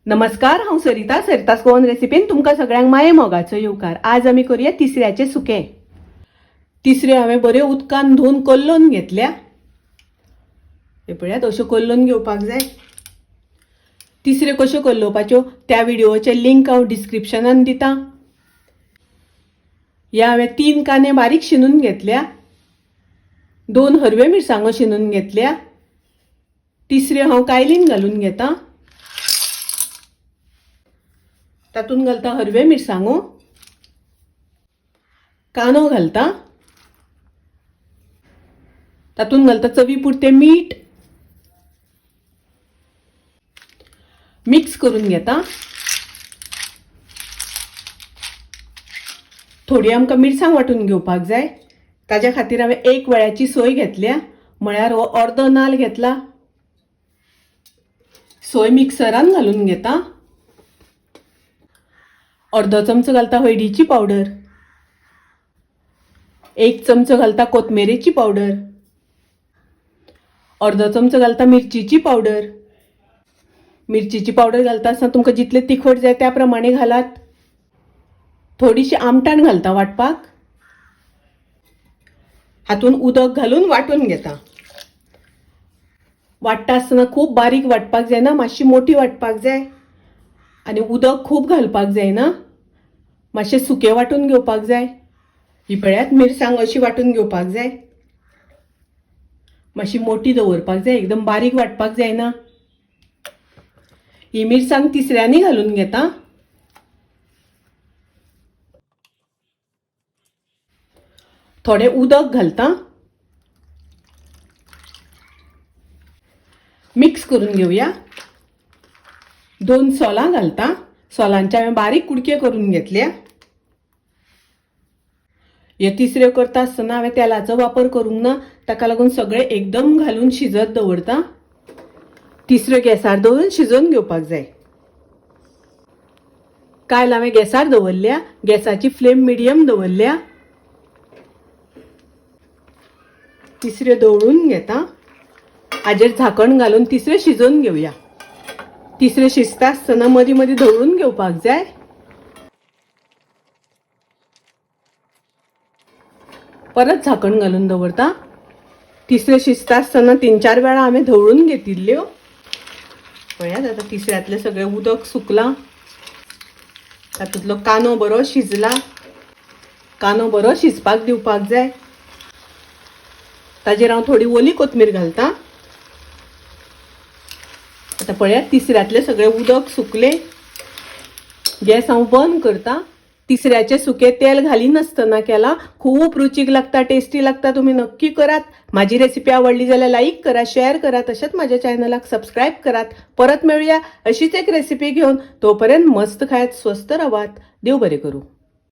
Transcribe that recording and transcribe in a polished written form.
नमस्कार, हांव सरिता सरितास गोवन रेसिपीन तुमकां सगळ्यांक माये मोगाचो येवकार। आज आमी करूया तिसऱ्याचे सुकें। तिसऱ्यो हांवें बऱ्यो उदकान धुवन कल्लोवन घेतल्या। हे पळयात, अश्यो कल्लोवन घेवपाक जाय। तिसऱ्यो कश्यो कल्लोवपाच्यो त्या व्हिडिओचे लिंक हांव डिस्क्रिप्शनान दिता। ह्या हांवें 3 कांदे बारीक शिनून घेतल्या, 2 हरव्यो मिरसांगो शिनून घेतल्या। तिसऱ्यो हांव कायलीन घालून घेता। तातून घालता हरव्यो मिरसांगो, कांदो घालता, तातून घालता चवी पुरते मीठ, मिक्स करून घेता। थोडी आमकां मिरसांग वाटून घेवपाक जाय, ताज्या खातीर हांवें 1 वळ्याची सोय घेतल्या, म्हळ्यार हो अर्दो नाल्ल घेतला। सोय मिक्सरान घालून घेता। अर्धो चमचो घालता हळदीची पावडर, 1 चमचो घालता कोथमिरेची पावडर, अर्धो चमचो घालता मिरचीची पावडर। मिरचीची पावडर घालता आसतना तुमकां जितले तिखट जाय त्या प्रमाणे घालात। थोडीशी आमटाण घालता वाटपाक। हातून उदक घालून वाटून घेता। वाटता आसतना खूब बारीक वाटपाक जायना, मातशी मोठी वाटपाक जाय आनी उदक खूब घालपाक जायना, मातशें सुकें वाटून घेवपाक जाय। ही पळयात, मिरसांग अशी वाटून घेवपाक जाय, मातशी मोठी दवरपाक जाय, एकदम बारीक वाटपाक जायना। ही मिरसांग तिसऱ्यांनी घालून घेता। थोडे उदक घालता, मिक्स करून घेवया। 2 सोलां घालता, सोलांच्या हांवें बारीक कुडके करून घेतल्या। हे तिसऱ्यो करता आसतना हांवें तेलाचो वापर करूंक ना, ताका लागून सगळें एकदम घालून शिजत दवरता। तिसऱ्यो गॅसार दवरून शिजोवन घेवपाक जाय। कायल हांवें गॅसार दवरल्या, गॅसाची फ्लेम मिडियम दवरल्या। तिसऱ्यो दवळून घेता, हाजेर झाकण घालून तिसऱ्यो शिजोवन घेवया। तिसऱ्यो शिजता आसतना मदीं मदीं दवळून घेवपाक जाय। परत झाकण घालून दवरता। तिसऱ्यो शिजता आसतना 3-4 वेळा हांवें धवळून घेतिल्ल्यो। पळयात, आतां तिसऱ्यातलें सगळें उदक सुकलां। तातूंतलो कांदो बरो शिजला। कांदो बरो शिजपाक दिवपाक जाय। ताजेर हांव थोडी ओली कोथमीर घालता। आतां पळयात, तिसऱ्यातलें सगळें उदक सुकलें। गॅस हांव बंद करता। तिसऱ्याचे सुकें तेल घालिनासतना केला, खूब रुचीक लागता, टेस्टी लागता। तुम्ही नक्की करात। माझी रेसिपी आवडली जाल्यार लाईक करा, शेअर करा, तशेंच माझ्या चॅनलाक सबस्क्राईब करात। परत मिळूया अशीच एक रेसिपी घेऊन। तोपर्यंत मस्त खायत, स्वस्त राहात। देव बरे करू।